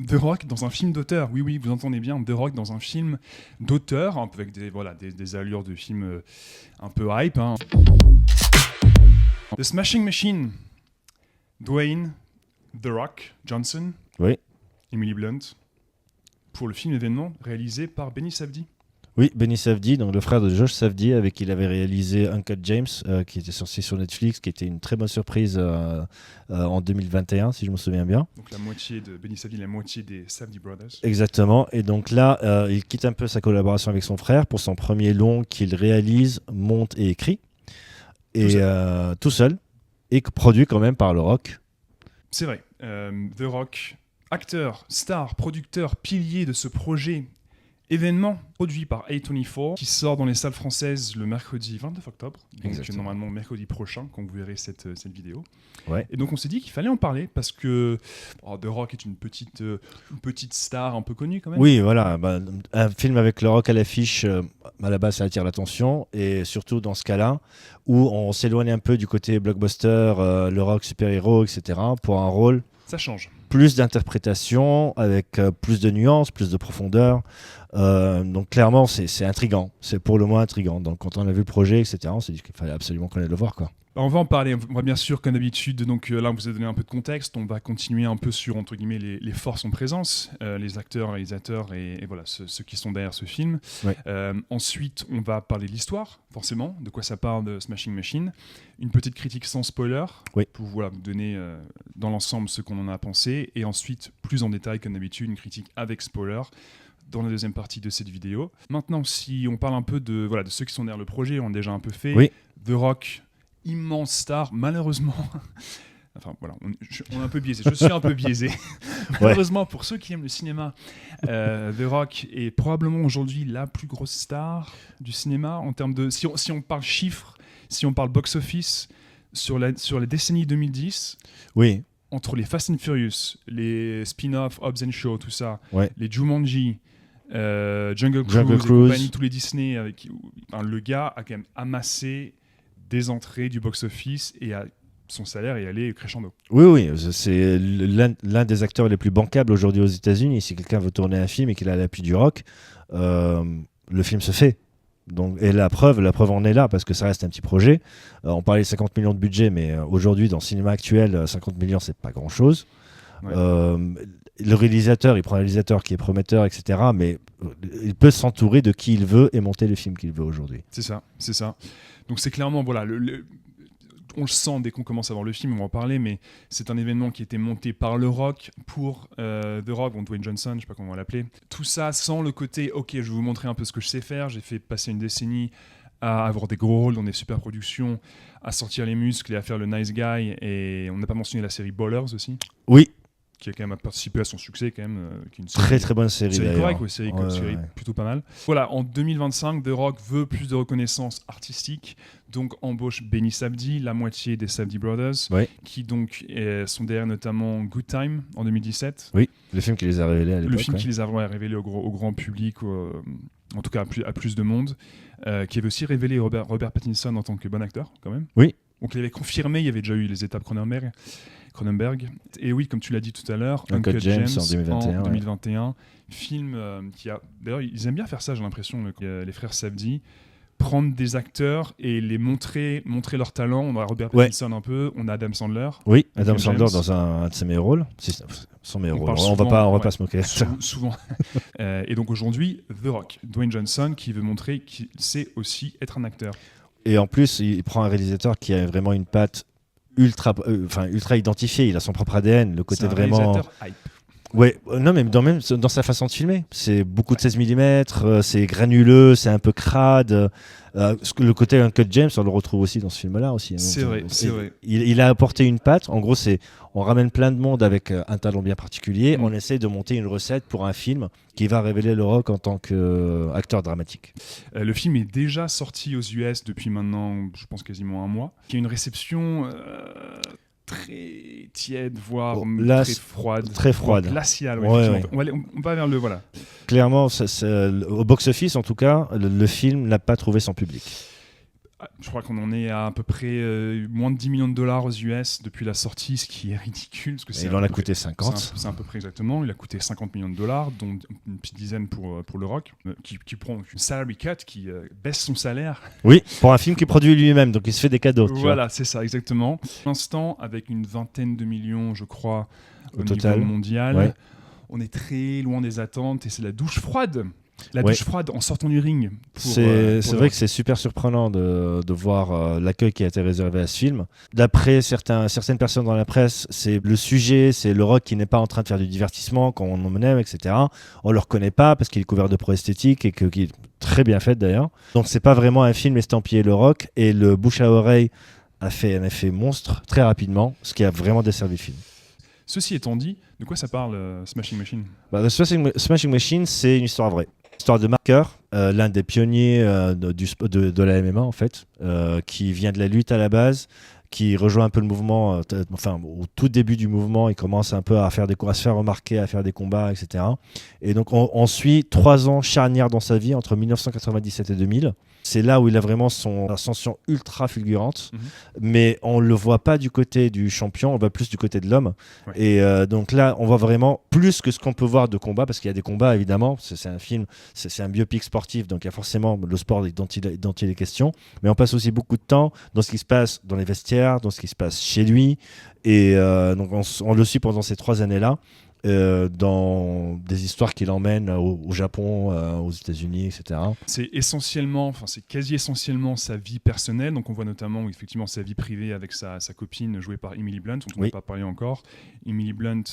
The Rock dans un film d'auteur. Oui, vous entendez bien, The Rock dans un film d'auteur, un peu avec des allures de film un peu hype. Hein. The Smashing Machine, Dwayne The Rock Johnson, Oui. Emily Blunt, pour le film événement réalisé par Benny Safdie. Oui, Benny Safdie, donc le frère de Josh Safdie, avec qui il avait réalisé Uncut James, qui était sorti sur Netflix, qui était une très bonne surprise en 2021, si je me souviens bien. Donc la moitié de Benny Safdie, la moitié des Safdie Brothers. Exactement, et donc là, il quitte un peu sa collaboration avec son frère pour son premier long qu'il réalise, monte et écrit, tout seul, et produit quand même par le Rock. C'est vrai, The Rock, acteur, star, producteur, pilier de ce projet événement produit par A24 qui sort dans les salles françaises le mercredi 29 octobre, donc normalement mercredi prochain quand vous verrez cette vidéo. Ouais. Et donc on s'est dit qu'il fallait en parler parce que The Rock est une petite star un peu connue quand même. Oui, voilà, un film avec le Rock à l'affiche, à la base ça attire l'attention, et surtout dans ce cas-là où on s'éloigne un peu du côté blockbuster, le Rock super-héros, etc. pour un rôle. Ça change. Plus d'interprétation, avec plus de nuances, plus de profondeur. Donc clairement, c'est intriguant. C'est pour le moins intriguant. Donc quand on a vu le projet, etc., on s'est dit qu'il fallait absolument qu'on aille le voir, quoi. On va en parler. On va bien sûr, comme d'habitude, donc là on vous a donné un peu de contexte. On va continuer un peu sur, entre guillemets, les forces en présence, les acteurs, réalisateurs et voilà, ceux qui sont derrière ce film. Ouais. Ensuite, on va parler de l'histoire, forcément, de quoi ça parle de Smashing Machine. Une petite critique sans spoiler, pour vous donner dans l'ensemble ce qu'on en a pensé. Et ensuite, plus en détail, comme d'habitude, une critique avec spoiler dans la deuxième partie de cette vidéo. Maintenant, si on parle un peu de ceux qui sont derrière le projet, on a déjà un peu fait. Oui. The Rock, immense star, malheureusement. Enfin voilà, on est un peu biaisé. Je suis un peu biaisé. Malheureusement, pour ceux qui aiment le cinéma, The Rock est probablement aujourd'hui la plus grosse star du cinéma en termes de. Si on parle chiffres, si on parle box-office, sur la décennie 2010. Oui. Entre les Fast and Furious, les spin-offs, Hobbs and Shaw, tout ça, ouais. les Jumanji, Jungle Cruise, et compagnie, tous les Disney, le gars a quand même amassé des entrées du box-office et son salaire est allé crescendo. Oui, c'est l'un des acteurs les plus bancables aujourd'hui aux États-Unis. Si quelqu'un veut tourner un film et qu'il a l'appui du Rock, le film se fait. Donc, et la preuve en est là, parce que ça reste un petit projet. On parlait de 50 millions de budget, mais aujourd'hui, dans le cinéma actuel, 50 millions, c'est pas grand-chose. Ouais. Le réalisateur, il prend un réalisateur qui est prometteur, etc. Mais il peut s'entourer de qui il veut et monter les films qu'il veut aujourd'hui. C'est ça. Donc c'est clairement, voilà, on le sent dès qu'on commence à voir le film, on va en parler, mais c'est un événement qui a été monté par le Rock pour The Rock, Dwayne Johnson, je sais pas comment on va l'appeler. Tout ça sans le côté, ok, je vais vous montrer un peu ce que je sais faire, j'ai fait passer une décennie à avoir des gros rôles dans des super productions, à sortir les muscles et à faire le nice guy, et on n'a pas mentionné la série Ballers aussi. Oui. Qui a quand même participé à son succès quand même. Qui est une série, très bonne série d'ailleurs. Série plutôt pas mal. Voilà, en 2025, The Rock veut plus de reconnaissance artistique, donc embauche Benny Safdie, la moitié des Safdie Brothers, qui donc sont derrière notamment Good Time en 2017. Oui, le film qui les a révélés à l'époque. Le film qui les a révélés au grand public, en tout cas à plus de monde, qui avait aussi révélé Robert Pattinson en tant que bon acteur quand même. Oui. Donc il avait confirmé, il y avait déjà eu les étapes Cronenberg. Et oui, comme tu l'as dit tout à l'heure, Uncut James en 2021. Film qui a... D'ailleurs, ils aiment bien faire ça, j'ai l'impression, les frères Safdie. Prendre des acteurs et les montrer leur talent. On a Robert Pattinson un peu, on a Adam Sandler. Oui, Adam Sandler dans un de ses meilleurs rôles. Son meilleur rôle. On va pas se moquer. Souvent. Et donc aujourd'hui, The Rock, Dwayne Johnson, qui veut montrer qu'il sait aussi être un acteur. Et en plus, il prend un réalisateur qui a vraiment une patte ultra identifiée. Il a son propre ADN, le côté vraiment. Réalisateur hype. Ouais, non, mais même dans sa façon de filmer. C'est beaucoup de 16 mm, c'est granuleux, c'est un peu crade. Le côté Uncut James, on le retrouve aussi dans ce film-là aussi. C'est vrai. Il a apporté une patte. En gros, on ramène plein de monde avec un talent bien particulier. On essaie de monter une recette pour un film qui va révéler le Rock en tant qu'acteur dramatique. Le film est déjà sorti aux US depuis maintenant, je pense, quasiment un mois. Il y a une réception très tiède, voire très froide. Glaciale. Ouais. On va vers le... Voilà. Clairement, au box-office, en tout cas, le film n'a pas trouvé son public. Je crois qu'on en est à peu près moins de 10 millions de dollars aux US depuis la sortie, ce qui est ridicule. Parce que il en a coûté 50. C'est à peu près exactement. Il a coûté 50 millions de dollars, dont une petite dizaine pour The Rock, qui prend une salary cut, qui baisse son salaire. Oui, pour un film qu'il produit lui-même, donc il se fait des cadeaux. Voilà, c'est ça, exactement. Pour l'instant, avec une vingtaine de millions, je crois, au total niveau mondial, ouais. On est très loin des attentes et c'est la douche froide. La Ouais. douche froide en sortant du ring. C'est vrai que c'est super surprenant de voir l'accueil qui a été réservé à ce film. D'après certaines personnes dans la presse, c'est le sujet, c'est le Rock qui n'est pas en train de faire du divertissement quand on aime, etc. On le reconnaît pas parce qu'il est couvert de pro-esthétique et qu'il est très bien fait d'ailleurs. Donc c'est pas vraiment un film estampillé le Rock, et le bouche à oreille a fait un effet monstre très rapidement, ce qui a vraiment desservi le film. Ceci étant dit, de quoi ça parle Smashing Machine? The Smashing Machine, c'est une histoire vraie. Histoire de Marker, l'un des pionniers de la MMA en fait, qui vient de la lutte à la base, qui rejoint un peu le mouvement, au tout début du mouvement, il commence un peu à se faire remarquer, à faire des combats, etc. Et donc on suit 3 ans charnières dans sa vie, entre 1997 et 2000. C'est là où il a vraiment son ascension ultra fulgurante, mais on le voit pas du côté du champion, on va plus du côté de l'homme. Ouais. Et donc là, on voit vraiment plus que ce qu'on peut voir de combat, parce qu'il y a des combats évidemment, c'est un film, c'est un biopic sportif, donc il y a forcément le sport dont il est question, mais on passe aussi beaucoup de temps dans ce qui se passe dans les vestiaires, dans ce qui se passe chez lui, et donc on le suit pendant ces 3 années-là. Dans des histoires qu'il emmène au Japon, aux États-Unis, etc. C'est quasi essentiellement sa vie personnelle. Donc on voit notamment effectivement sa vie privée avec sa copine jouée par Emily Blunt, dont on n'a pas parlé encore. Emily Blunt,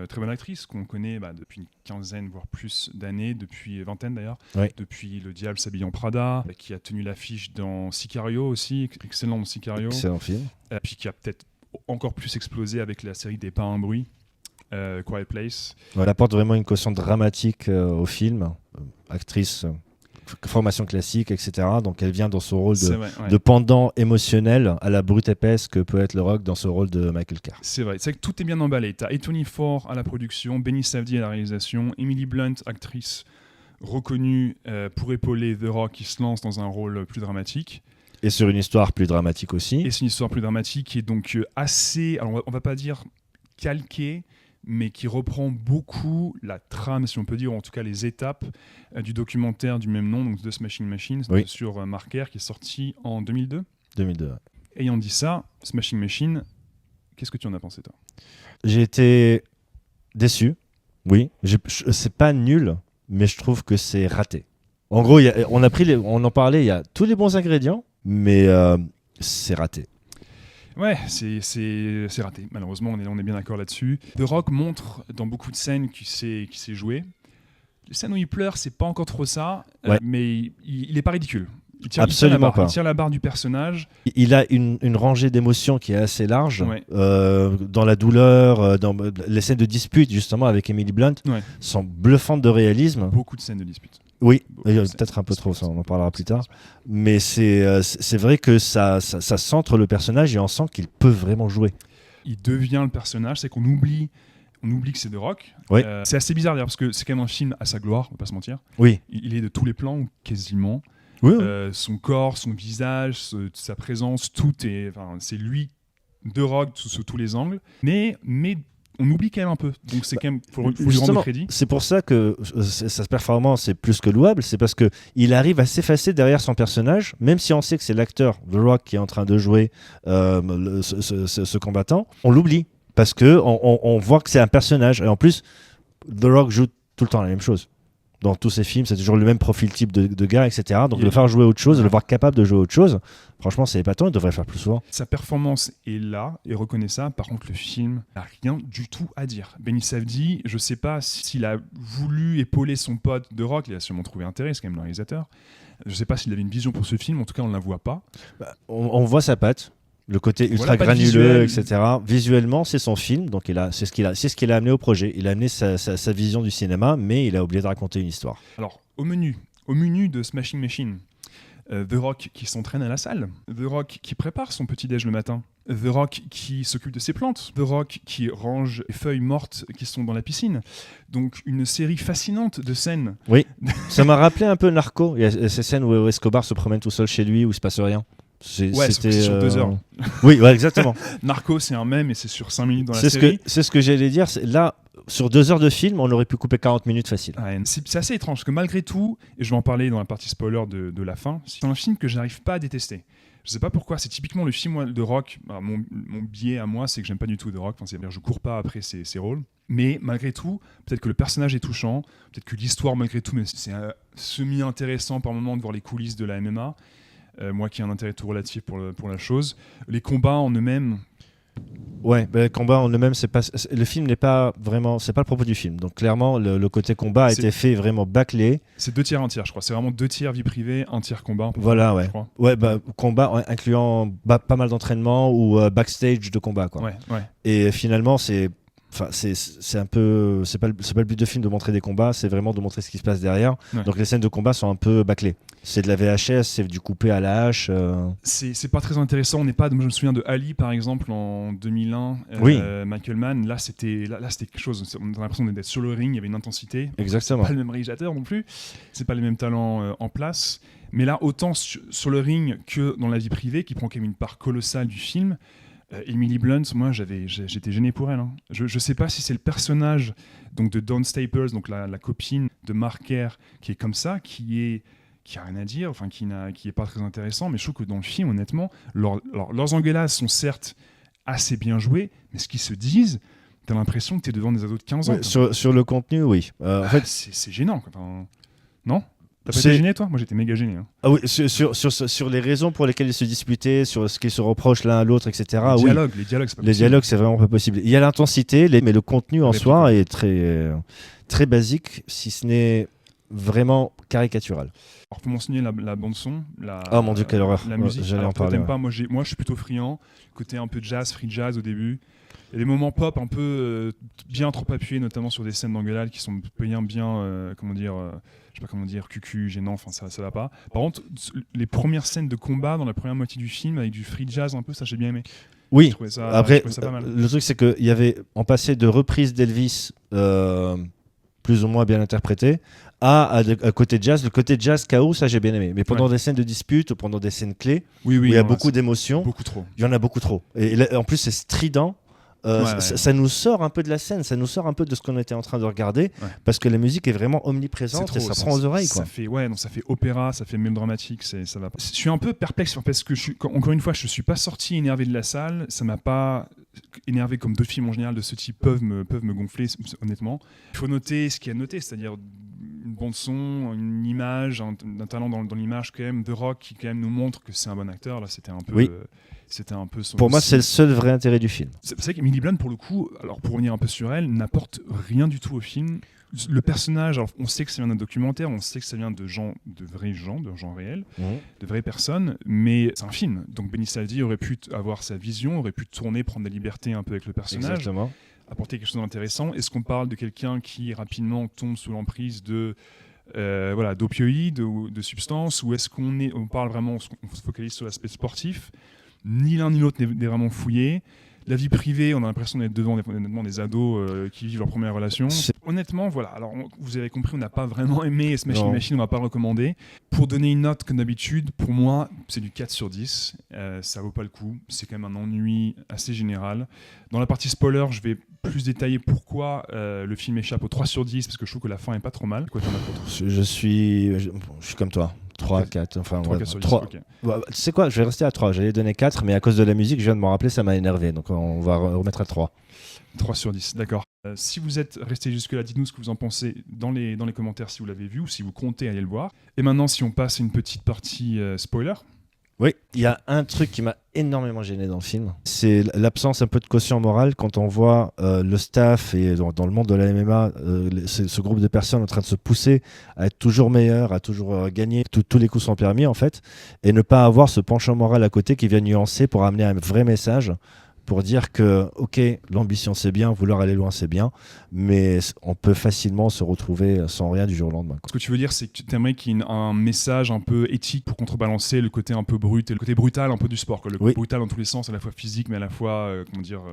très bonne actrice qu'on connaît depuis une quinzaine voire plus d'années, depuis vingtaine d'ailleurs, depuis Le Diable s'habille en Prada, qui a tenu l'affiche dans Sicario aussi, excellent dans Sicario. Excellent film. Puis qui a peut-être encore plus explosé avec la série des Pas un bruit. Quiet Place. Elle apporte vraiment une caution dramatique au film. Actrice, formation classique, etc. Donc elle vient dans son rôle de pendant émotionnel à la brute épaisse que peut être le Rock dans ce rôle de Michael Carr. C'est vrai, c'est que tout est bien emballé. T'as A24 à la production, Benny Safdie à la réalisation, Emily Blunt, actrice reconnue pour épauler The Rock qui se lance dans un rôle plus dramatique. Et sur une histoire plus dramatique aussi. Et c'est une histoire plus dramatique qui est donc assez, alors on va pas dire calquée, mais qui reprend beaucoup la trame, si on peut dire, ou en tout cas les étapes du documentaire du même nom, donc The Smashing Machine, sur Marker, qui est sorti en 2002. 2002, ouais. Ayant dit ça, Smashing Machine, qu'est-ce que tu en as pensé, toi? J'ai été déçu, oui. C'est pas nul, mais je trouve que c'est raté. En gros, on en parlait, il y a tous les bons ingrédients, mais c'est raté. Ouais, c'est raté. Malheureusement, on est bien d'accord là-dessus. The Rock montre dans beaucoup de scènes qu'il sait jouer. Les scènes où il pleure, c'est pas encore trop ça, mais il est pas ridicule. Il tient la barre du personnage. Il a une rangée d'émotions qui est assez large. Dans la douleur, dans les scènes de dispute justement avec Emily Blunt sont bluffantes de réalisme. Beaucoup de scènes de dispute. Oui, peut-être un peu trop, ça on en parlera plus tard. Mais c'est vrai que ça centre le personnage et on sent qu'il peut vraiment jouer. Il devient le personnage, c'est qu'on oublie que c'est The Rock. C'est assez bizarre d'ailleurs parce que c'est quand même un film à sa gloire, on va pas se mentir. Oui. Il est de tous les plans, quasiment. Oui. Son corps, son visage, sa présence, c'est lui, The Rock, sous tous les angles. Mais on oublie quand même un peu. Donc c'est quand même, faut lui rendre crédit. C'est pour ça que sa performance est plus que louable. C'est parce que il arrive à s'effacer derrière son personnage, même si on sait que c'est l'acteur The Rock qui est en train de jouer ce combattant. On l'oublie parce que on voit que c'est un personnage. Et en plus, The Rock joue tout le temps la même chose. Dans tous ses films, c'est toujours le même profil type de gars, etc. Donc le faire jouer autre chose, le voir capable de jouer autre chose, franchement, c'est épatant, il devrait le faire plus souvent. Sa performance est là, et reconnaissable. Par contre, le film n'a rien du tout à dire. Benny Safdie, je sais pas s'il a voulu épauler son pote The Rock, il a sûrement trouvé intérêt, c'est quand même le réalisateur. Je sais pas s'il avait une vision pour ce film, en tout cas, on ne la voit pas. On voit sa patte. Le côté ultra granuleux, etc. Visuellement, c'est son film, donc c'est ce qu'il a amené au projet. Il a amené sa vision du cinéma, mais il a oublié de raconter une histoire. Alors, au menu de Smashing Machine, The Rock qui s'entraîne à la salle, The Rock qui prépare son petit-déj le matin, The Rock qui s'occupe de ses plantes, The Rock qui range les feuilles mortes qui sont dans la piscine. Donc une série fascinante de scènes. Oui, ça m'a rappelé un peu Narco. Il y a ces scènes où Escobar se promène tout seul chez lui, où il se passe rien. Ouais, c'était sur 2 heures. Oui, ouais, exactement. Narco, c'est un mème et c'est sur 5 minutes dans la C'est série. c'est ce que j'allais dire. Là, sur 2 heures de film, on aurait pu couper 40 minutes facile. Ouais, c'est assez étrange parce que malgré tout, et je vais en parler dans la partie spoiler de la fin, c'est un film que j'arrive pas à détester. Je sais pas pourquoi, c'est typiquement le film de Rock. Alors, mon biais à moi, c'est que j'aime pas du tout The Rock. Enfin, c'est-à-dire, je cours pas après ses rôles. Mais malgré tout, peut-être que le personnage est touchant, peut-être que l'histoire, malgré tout, mais c'est semi-intéressant par moment de voir les coulisses de la MMA. Moi qui ai un intérêt tout relatif pour la chose. Les combats en eux-mêmes. Ouais, le combat en eux-mêmes, le film n'est pas vraiment, c'est pas le propos du film. Donc clairement, le côté combat a été fait vraiment bâclé. C'est 2 tiers, 1 tiers, je crois. C'est vraiment 2 tiers vie privée, 1 tiers combat. Voilà, ouais. Je crois. Ouais, combat incluant pas mal d'entraînement ou backstage de combat, quoi. Ouais. Et finalement, c'est un peu, c'est pas le but de film de montrer des combats, c'est vraiment de montrer ce qui se passe derrière. Ouais. Donc les scènes de combat sont un peu bâclées. C'est de la VHS, c'est du coupé à la hache. C'est pas très intéressant. Moi, je me souviens de Ali par exemple en 2001. Oui. Michael Mann. Là, c'était quelque chose. On a l'impression d'être sur le ring. Il y avait une intensité. Exactement. C'est pas le même réalisateur non plus. C'est pas les mêmes talents en place. Mais là, autant sur le ring que dans la vie privée, qui prend quand même une part colossale du film. Emily Blunt, moi j'étais gêné pour elle. Hein. Je sais pas si c'est le personnage donc de Dawn Staples, donc la copine de Mark Kerr, qui est comme ça, qui a rien à dire, enfin qui est pas très intéressant, mais je trouve que dans le film, honnêtement, leurs engueulades sont certes assez bien jouées, mais ce qu'ils se disent, t'as l'impression que t'es devant des ados de 15 ans. Ouais, sur le contenu, oui. En fait, c'est gênant. Quoi. Enfin, non? T'as pas été gêné, toi? Moi, j'étais méga gêné. Hein. Ah oui, sur les raisons pour lesquelles ils se disputaient, sur ce qu'ils se reprochent l'un à l'autre, etc. Les dialogues, c'est pas possible. Les dialogues, c'est vraiment pas possible. Il y a l'intensité, mais le contenu en soi est très basique, si ce n'est vraiment caricatural. Alors, pour mentionner la bande-son, oh mon Dieu, quelle horreur. La musique, j'allais alors, en parler. Pas, moi, je suis plutôt friand. Côté un peu jazz, free jazz au début. Il y a des moments pop un peu bien trop appuyés, notamment sur des scènes d'engueulade qui sont je sais pas comment dire, cucu, gênant, enfin ça va pas. Par contre, les premières scènes de combat dans la première moitié du film avec du free jazz un peu, ça j'ai bien aimé. Oui, je trouvais ça pas mal. Le truc c'est qu'il y avait, on passait de reprises d'Elvis plus ou moins bien interprétées à côté jazz. Le côté jazz chaos, ça j'ai bien aimé. Mais pendant des scènes de dispute, pendant des scènes clés, où il y a beaucoup d'émotions, beaucoup trop. Il y en a beaucoup trop. Et là, en plus c'est strident. Ça nous sort un peu de la scène, ça nous sort un peu de ce qu'on était en train de regarder, parce que la musique est vraiment omniprésente et ça prend aux oreilles. Ça fait opéra, ça fait mélodramatique, ça va pas. Je suis un peu perplexe parce que encore une fois, je suis pas sorti énervé de la salle, ça m'a pas énervé comme d'autres films en général de ce type peuvent me gonfler, honnêtement. Il faut noter ce qu'il y a noté, c'est-à-dire une bande son, une image, un talent dans l'image quand même, The Rock qui quand même nous montre que c'est un bon acteur. Là, c'était un peu. Oui. C'était un peu son. Pour moi, c'est le seul vrai intérêt du film. C'est vrai qu'Emily Blunt, pour le coup, alors pour revenir un peu sur elle, n'apporte rien du tout au film. Le personnage, alors on sait que ça vient d'un documentaire, on sait que ça vient de vrais gens réels, de vraies personnes, mais c'est un film. Donc Benny Safdie aurait pu avoir sa vision, aurait pu tourner, prendre des libertés un peu avec le personnage. Exactement. Apporter quelque chose d'intéressant. Est-ce qu'on parle de quelqu'un qui rapidement tombe sous l'emprise d'opioïdes ou de substances, ou est-ce on parle vraiment, on se focalise sur l'aspect sportif? Ni l'un ni l'autre n'est vraiment fouillé. La vie privée, on a l'impression d'être devant des ados qui vivent leur première relation. Honnêtement, voilà. Alors, vous avez compris, on n'a pas vraiment aimé Smash Machine, on ne va pas le recommander. Pour donner une note, comme d'habitude, pour moi, c'est du 4 sur 10. Ça vaut pas le coup. C'est quand même un ennui assez général. Dans la partie spoiler, je vais plus détailler pourquoi le film échappe au 3 sur 10, parce que je trouve que la fin est pas trop mal. Quoi, t'en as pour toi ? Je suis comme toi. 3, 4, enfin 3, 4 sur 10, 3. Okay. Bah, tu sais quoi, je vais rester à 3. J'allais donner 4, mais à cause de la musique, je viens de m'en rappeler, ça m'a énervé. Donc on va remettre à 3. 3 sur 10, d'accord. Si vous êtes resté jusque-là, dites-nous ce que vous en pensez dans les commentaires si vous l'avez vu ou si vous comptez aller le voir. Et maintenant, si on passe à une petite partie spoiler. Oui, il y a un truc qui m'a énormément gêné dans le film, c'est l'absence un peu de quotient moral quand on voit le staff et dans le monde de la MMA, ce groupe de personnes en train de se pousser à être toujours meilleur, à toujours gagner, tous les coups sont permis en fait, et ne pas avoir ce penchant moral à côté qui vient nuancer pour amener un vrai message, pour dire que, ok, l'ambition c'est bien, vouloir aller loin c'est bien, mais on peut facilement se retrouver sans rien du jour au lendemain. Ce que tu veux dire, c'est que tu aimerais qu'il y ait un message un peu éthique pour contrebalancer le côté un peu brut et le côté brutal un peu du sport. Le côté brutal dans tous les sens, à la fois physique, mais à la fois,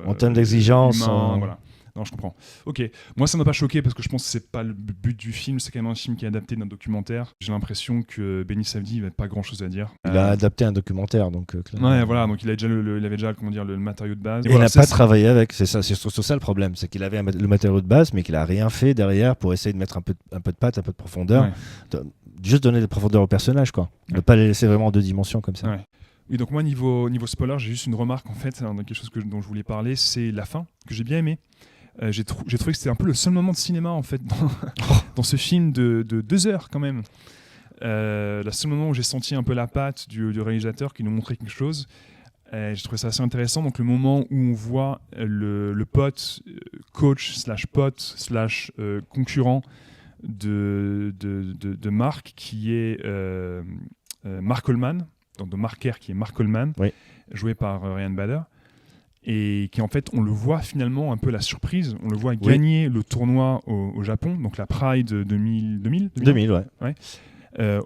en termes d'exigence. Voilà. Non, je comprends. Ok, moi ça m'a pas choqué parce que je pense que c'est pas le but du film, c'est quand même un film qui est adapté d'un documentaire. J'ai l'impression que Benny Safdie n'avait pas grand chose à dire. Il a adapté un documentaire, donc clairement. Ouais, voilà, donc il avait déjà comment dire, le matériau de base. Et Voilà, il n'a pas travaillé avec, c'est surtout ça le problème, c'est qu'il avait le matériau de base, mais qu'il a rien fait derrière pour essayer de mettre un peu de patte, un peu de profondeur, juste donner de profondeur au personnage, quoi. Ne pas les laisser vraiment en 2 dimensions comme ça. Ouais. Oui, donc moi niveau spoiler, j'ai juste une remarque en fait, hein, quelque chose dont je voulais parler, c'est la fin que j'ai bien aimé. J'ai trouvé que c'était un peu le seul moment de cinéma en fait dans ce film de 2 heures quand même. Le seul moment où j'ai senti un peu la patte du réalisateur qui nous montrait quelque chose. J'ai trouvé ça assez intéressant. Donc le moment où on voit le pote, coach / pote / concurrent de Mark qui est Mark Coleman, donc de Mark Kerr qui est Mark Coleman, oui. joué par Ryan Bader. Et qui en fait, on le voit finalement un peu la surprise, on le voit gagner le tournoi au Japon, donc la Pride 2000 ouais.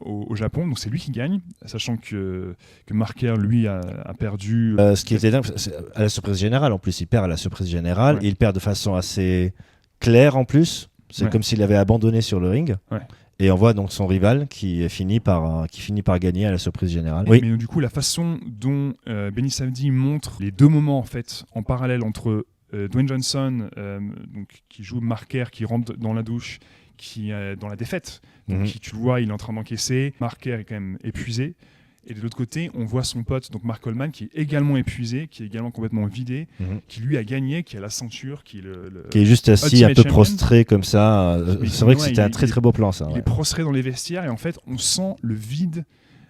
Au Japon, donc c'est lui qui gagne, sachant que Marker lui a perdu. Ce qui était dingue, c'est à la surprise générale en plus, il perd à la surprise générale, et il perd de façon assez claire en plus, c'est comme s'il avait abandonné sur le ring. Ouais. Et on voit donc son rival qui finit par gagner à la surprise générale. Oui. Mais du coup, la façon dont Benny Safdie montre les 2 moments en fait en parallèle entre Dwayne Johnson, donc qui joue Marker, qui rentre dans la douche, qui est dans la défaite, donc qui, tu le vois, il est en train d'encaisser. Marker est quand même épuisé. Et de l'autre côté, on voit son pote, donc Mark Coleman, qui est également épuisé, qui est également complètement vidé, qui lui a gagné, qui a la ceinture, qui est juste assis un peu champion. Prostré comme ça. C'est vrai que c'était un très très beau plan ça. Il est prostré dans les vestiaires et en fait, on sent le vide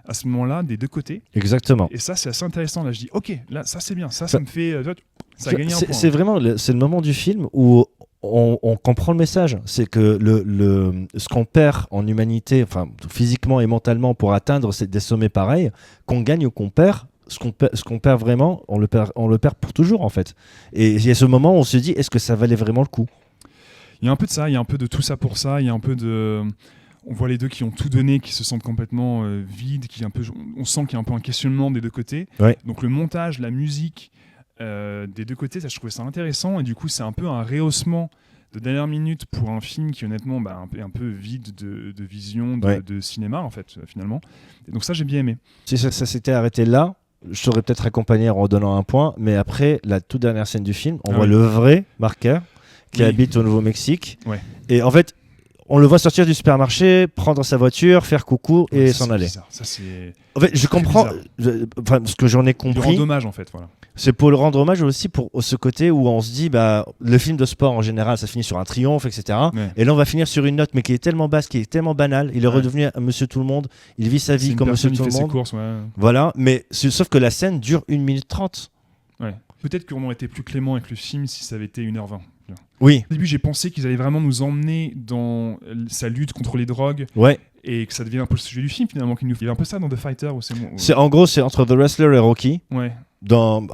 à ce moment-là des 2 côtés. Exactement. Et ça, c'est assez intéressant. Là, je dis, ok, là, ça c'est bien, ça me fait, ça a gagné un point. C'est vraiment c'est le moment du film où on comprend le message. C'est que ce qu'on perd en humanité, enfin physiquement et mentalement pour atteindre des sommets pareils, qu'on gagne ou qu'on perd, ce qu'on perd vraiment, on le perd pour toujours en fait. Et il y a ce moment où on se dit, est-ce que ça valait vraiment le coup ? Il y a un peu de ça, il y a un peu de tout ça pour ça, il y a un peu de... On voit les 2 qui ont tout donné, qui se sentent complètement vides, on sent qu'il y a un peu un questionnement des 2 côtés. Ouais. Donc le montage, la musique des 2 côtés, ça, je trouvais ça intéressant. Et du coup, c'est un peu un rehaussement de dernière minute pour un film qui honnêtement un peu vide de vision, de cinéma en fait, finalement. Et donc ça, j'ai bien aimé. Si ça s'était arrêté là, je t'aurais peut-être accompagné en donnant un point. Mais après, la toute dernière scène du film, on voit le vrai Marker qui habite au Nouveau-Mexique. Ouais. Et en fait, on le voit sortir du supermarché, prendre sa voiture, faire coucou et s'en aller. Ça, c'est... En fait, je comprends ce que j'en ai compris. Il rend hommage en fait, voilà. C'est pour le rendre hommage aussi pour ce côté où on se dit le film de sport en général ça finit sur un triomphe, etc. Ouais. Et là on va finir sur une note mais qui est tellement basse, qui est tellement banale. Il est redevenu un monsieur tout le monde, il vit sa vie comme monsieur tout le monde. Ses courses, voilà, mais sauf que la scène dure 1 minute 30. Ouais. Peut-être qu'on aurait été plus clément avec le film si ça avait été 1h20. Oui. Au début, j'ai pensé qu'ils allaient vraiment nous emmener dans sa lutte contre les drogues. Ouais. Et que ça devienne un peu le sujet du film finalement. Il y a un peu ça dans The Fighter. En gros, c'est entre The Wrestler et Rocky. Ouais.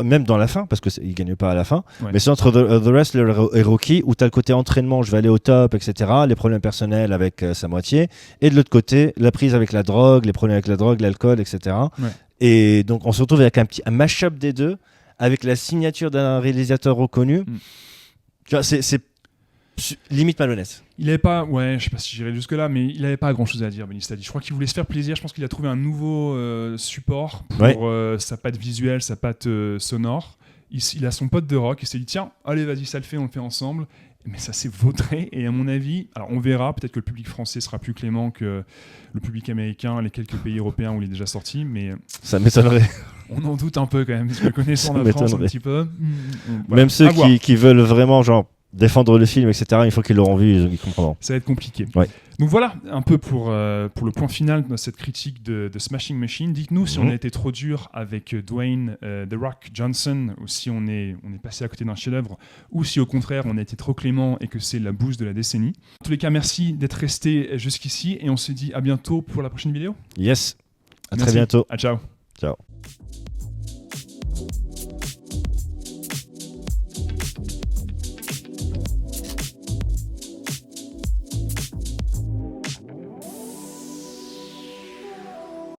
Même dans la fin, parce qu'il ne gagne pas à la fin. Ouais. Mais c'est entre The Wrestler et Rocky où tu as le côté entraînement, je vais aller au top, etc. Les problèmes personnels avec sa moitié. Et de l'autre côté, la prise avec la drogue, les problèmes avec la drogue, l'alcool, etc. Ouais. Et donc on se retrouve avec un mash-up des 2, avec la signature d'un réalisateur reconnu. Tu vois, c'est limite malhonnête. Il avait pas, je sais pas si j'irai jusque là, mais il avait pas grand chose à dire, Benny Safdie. Je crois qu'il voulait se faire plaisir. Je pense qu'il a trouvé un nouveau support pour sa patte visuelle, sa patte sonore. Il a son pote de rock, il s'est dit tiens, allez vas-y, ça le fait, on le fait ensemble. Mais ça s'est vautré et à mon avis, alors on verra, peut-être que le public français sera plus clément que le public américain, les quelques pays européens où il est déjà sorti, mais ça m'étonnerait. On en doute un peu quand même, parce que connaissant la France un petit peu. Même ceux qui veulent vraiment genre défendre le film, etc., une fois qu'ils l'auront vu, ils comprendront. Ça va être compliqué. Ouais. Donc voilà, un peu pour le point final de cette critique de Smashing Machine. Dites-nous si on a été trop dur avec Dwayne The Rock Johnson, ou si on est passé à côté d'un chef-d'œuvre, ou si au contraire on a été trop clément et que c'est la bouse de la décennie. En tous les cas, merci d'être resté jusqu'ici et on se dit à bientôt pour la prochaine vidéo. Yes, à très bientôt. Ciao. Ciao.